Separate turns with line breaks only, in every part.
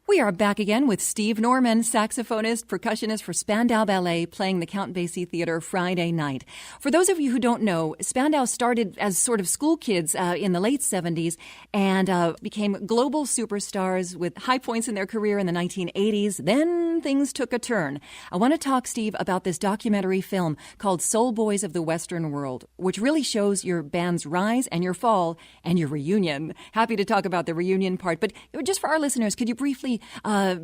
We are back again with Steve Norman, saxophonist, percussionist for Spandau Ballet, playing the Count Basie Theater Friday night. For those of you who don't know, Spandau started as sort of school kids in the late 70s and became global superstars with high points in their career in the 1980s. Then things took a turn. I want to talk, Steve, about this documentary film called Soul Boys of the Western World, which really shows your band's rise and your fall and your reunion. Happy to talk about the reunion part, but just for our listeners, could you briefly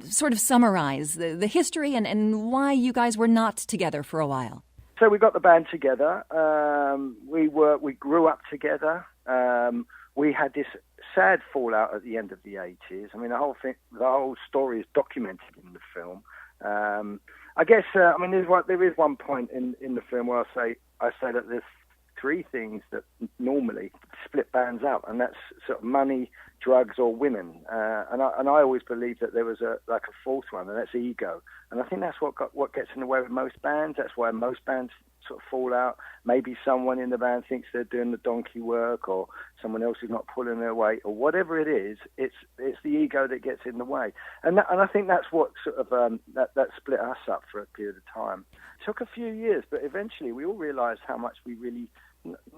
sort of summarize the history and why you guys were not together for a while?
So we got the band together. We grew up together. We had this sad fallout at the end of the 80s. I mean, the whole story is documented in the film. I guess there is one point in the film where I say that there's three things that normally split bands up, and that's sort of money, drugs, or women. And I always believed that there was a fourth one, and that's ego. And I think that's what gets in the way with most bands. That's why most bands sort of fall out. Maybe someone in the band thinks they're doing the donkey work, or someone else is not pulling their weight, or whatever it is. It's the ego that gets in the way. And I think that's what sort of that split us up for a period of time. It took a few years, but eventually we all realised how much we really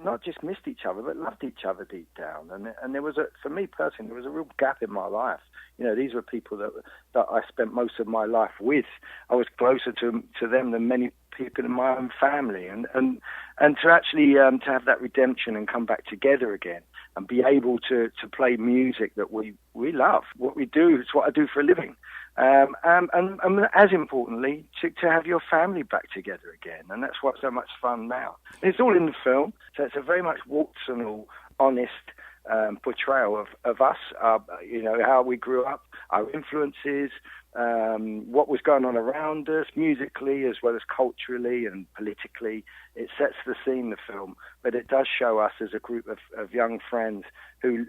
not just missed each other, but loved each other deep down. And there was for me personally, there was a real gap in my life. You know, these were people that I spent most of my life with. I was closer to them than many people in my own family. And to actually to have that redemption and come back together again and be able to play music that we love. What we do is what I do for a living. And as importantly, to have your family back together again. And that's what's so much fun now. It's all in the film, so it's a very much warts and all honest portrayal of us, how we grew up, our influences, what was going on around us, musically as well as culturally and politically. It sets the scene, the film, but it does show us as a group of young friends who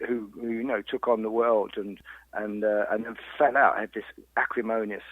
took on the world and then fell out, had this acrimonious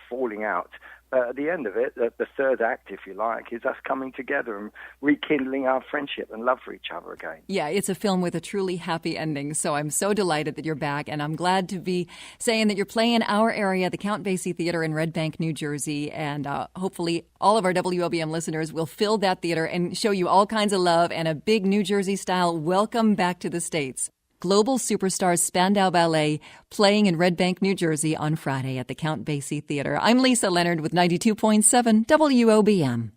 falling out. But at the end of it, the third act, if you like, is us coming together and rekindling our friendship and love for each other again. Yeah, it's a film with a truly happy ending, so I'm so delighted that you're back, and I'm glad to be saying that you're playing in our area, the Count Basie Theater in Red Bank, New Jersey, and hopefully all of our WOBM listeners will fill that theater and show you all kinds of love and a big New Jersey-style welcome back to the States. Global superstars Spandau Ballet playing in Red Bank, New Jersey on Friday at the Count Basie Theater. I'm Lisa Leonard with 92.7 WOBM.